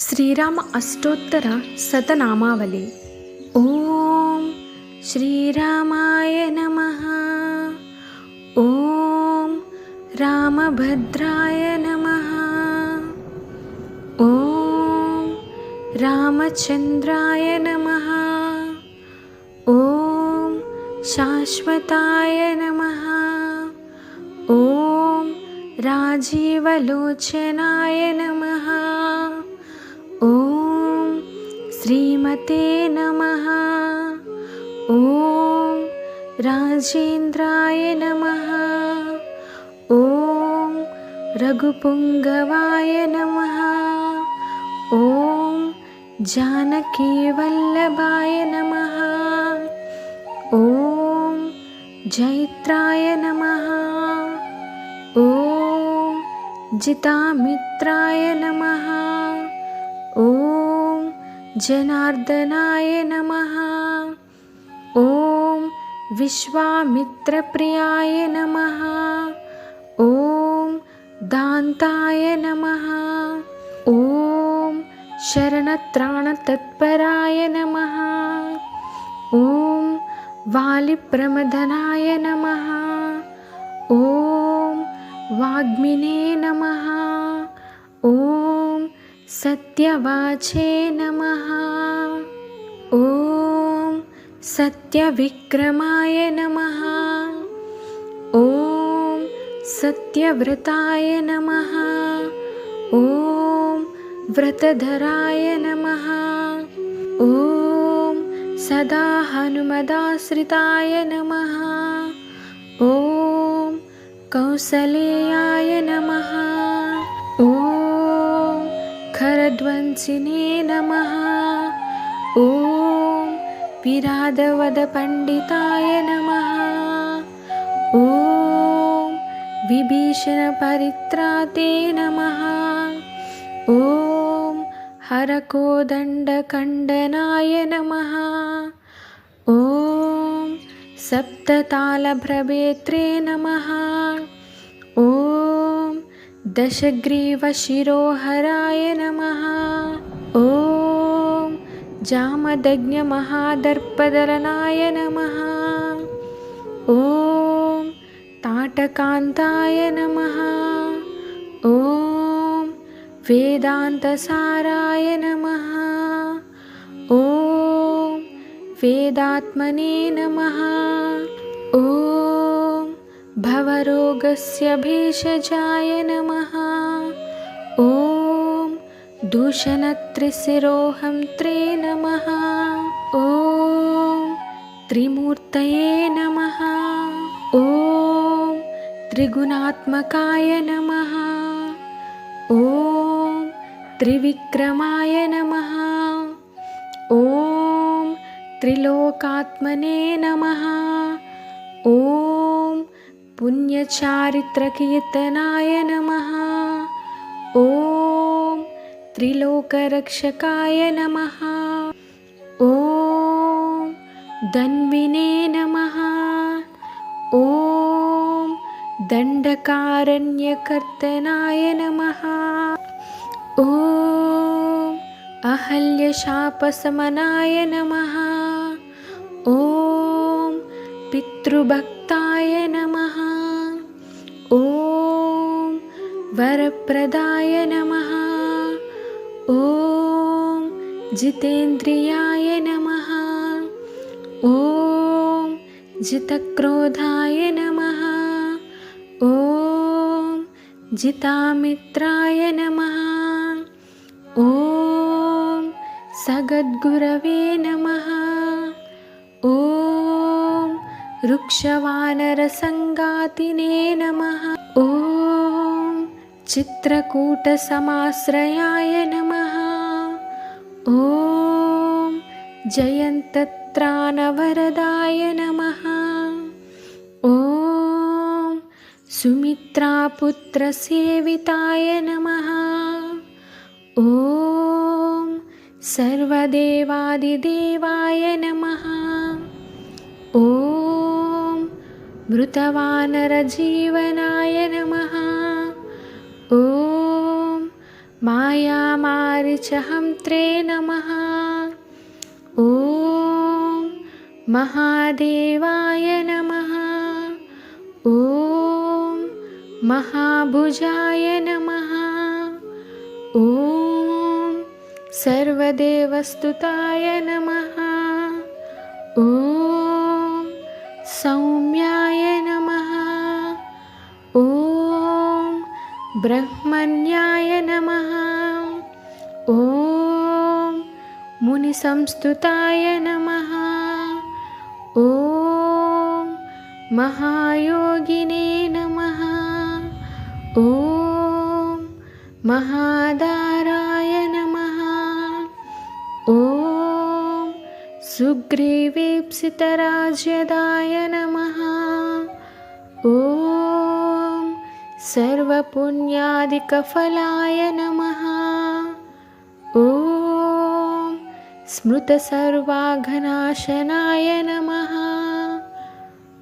శ్రీరామ అష్టోత్తర శతనామావళి. ఓం శ్రీరామాయ నమః. ఓం రామభద్రాయ నమః. ఓం రామచంద్రాయ నమః. ఓం శాశ్వతాయ నమః. ఓం రాజీవలోచనాయ నమః. ఓం శ్రీమతే నమః. ఓం రాజేంద్రాయ నమః. ఓం రఘుపుంగవాయ నమః. ఓం జానకీవల్లభాయ నమః. ఓం జైత్రాయ నమః. ఓం జితామిత్రాయ నమః. ఓం జనార్దనాయ నమః. ఓం విశ్వామిత్రప్రియాయ నమః. ఓం దాంతాయ నమః. ఓం శరణత్రాణతత్పరాయ నమః. ఓం వాలిప్రమదనాయ నమః. ఓం వాగ్మినే నమః. ఓం సత్యవాచే నమః. ఓం సత్యవిక్రమాయ నమః. ఓం సత్యవ్రతాయ నమః. ఓం వ్రతధరాయ నమః. ఓం సదా హనుమదాశ్రితాయ నమః. ఓం కౌసలేయాయ నమః. ఓం ఖరధ్వంసినే నమః. ఓం విరాధవద పండితాయ నమః. ఓం విభీషణ పరిత్రాతే నమః. ఓం హరకోదండకండనాయ నమః. ఓం సప్తతాళభ్రవేత్రే నమః. ఓం దశగ్రీవశిరోహరాయ నమః. ఓం జామదగ్న్యమహాదర్పదలనాయ నమః. ఓం తాటకాంతాయ నమః. ఓం వేదాంతసారాయ నమః. ఓం వేదాత్మనే నమః. ఓం భవరోగస్య భేషజాయ నమః. ఓం దూషణత్రిశిరోహంత్రే నమః. ఓం త్రిమూర్తయే నమః. ఓం త్రిగుణాత్మకాయ నమః. ఓం త్రివిక్రమాయ నమః. ఓం త్రిలోకాత్మనే నమః. ఓం పుణ్యచారిత్రకీర్తనాయ నమః. ఓం త్రిలోకరక్షకాయ నమః. ఓం ధన్వినే నమః. ఓం దండకారణ్యకర్తనాయ నమః. ఓం అహల్యశాపశమనాయ నమః. ఓం పితృభక్తాయ నమః. ఓం వరప్రదాయ నమః. ఓం జితేంద్రియాయ నమః. ఓం జితక్రోధాయ నమః. ఓం జితామిత్రాయ నమః. ఓం సగద్గురవే నమః. ఓం వృక్షవానరసంగాతినే నమః. ఓం చిత్రకూటసమాశ్రయాయ నమః. ఓం జయంతత్రాణవరదాయ నమః. ఓం సుమిత్రాపుత్రసేవితాయ నమః. ఓం సర్వదేవాదిదేవాయ నమః. ఓం మృతవానరజీవనాయ నమః. ఓం मायामारीचहन्त्रे नमः। ॐ महादेवाय नमः। ॐ महाभुजाय नमः। ॐ सर्वदेवस्तुताय नमः। ॐ सौम्याय नमः। ॐ ब्रह्मण्याय नमः। ॐ मुनिसंस्तुताय नमः। ॐ महायोगिने नमः। ॐ महादाराय नमः। ॐ सुग्रीवेप्सितराज्यदाय नमः। ॐ सर्वपुण्यादिकफलाय नमः। ॐ स्मृतसर्वाघनाशनाय नमः।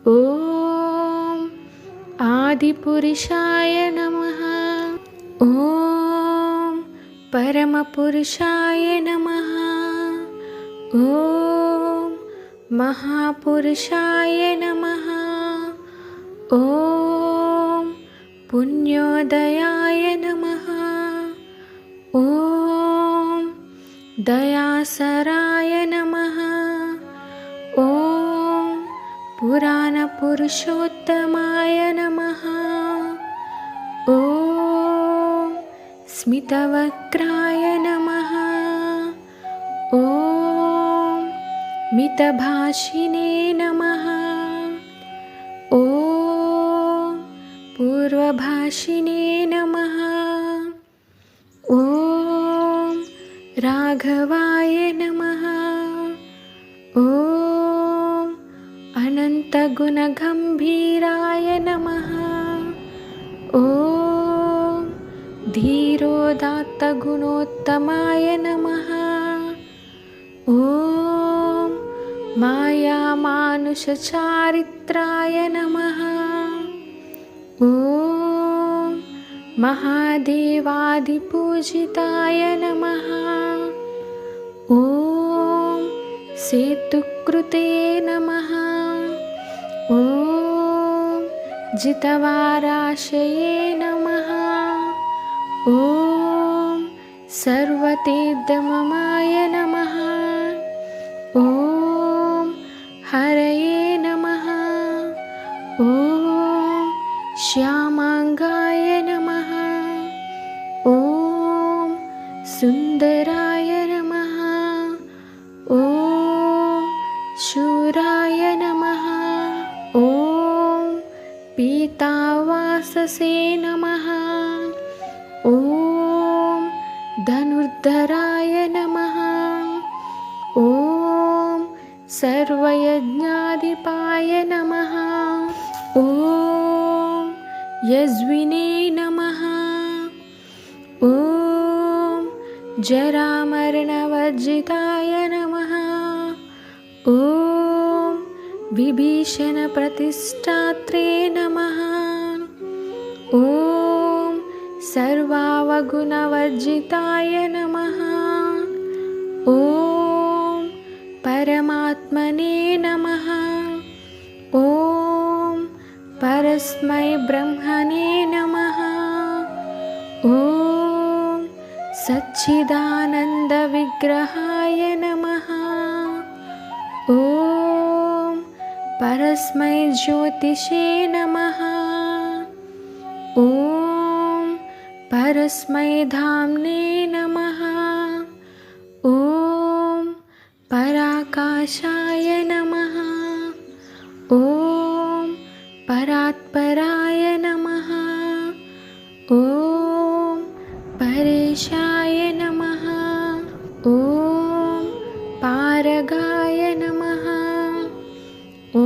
ॐ आदिपुरुषाय नमः। ॐ परमपुरुषाय नमः। ॐ महापुरुषाय नमः। ॐ पुण्योदयाय नमः। ॐ दयासराय नमः। ॐ पुराणपुरुषोत्तमाय नमः। ॐ स्मितवक्त्राय नमः। ॐ मितभाषिणे नमः। ॐ पूर्वभाषिणे नमः। ॐ राघवाय नमः। ॐ अनन्तगुणगम्भीराय नमः। ॐ धीरोदात्तगुणोत्तमाय नमः। ॐ मायामानुषचारित्राय नमः। ॐ महादेवादिपूजिताय नमः। ॐ सेतुकृते नमः। ॐ जितवाराशये नमः। ॐ सर्वतेजममाय नमः। ॐ हरये नमः। ॐ श्यामांगाय नमः। ॐ सुन्दराय नमः। ॐ शूराय नमः। ॐ पीतावाससे नमः। ॐ धनुर्धराय नमः। ॐ सर्वयज्ञाधिपाय नमः। ॐ यज्विने नमः। ॐ जरामरणवर्जिताय नमः। ॐ विभीषणप्रतिष्ठात्रे नमः। ॐ सर्वावगुणवर्जिताय नमः। ॐ परमात्मने नमः। ॐ परस्मै ब्रह्मणे नमः। ॐ सच्चिदानन्दविग्रहाय नमः। ॐ परस्मै ज्योतिषे नमः। ॐ परस्मै धाम्ने नमः। ॐ पराकाशाय नमः। ॐ परात्पराय नमः। ॐ परेशाय नमः। ॐ पारगाय नमः। ॐ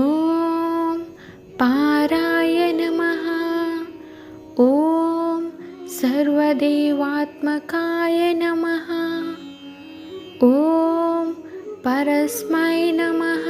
पाराय नमः। ॐ सर्वदेवात्मकाय नमः। ॐ परस्मै नमः।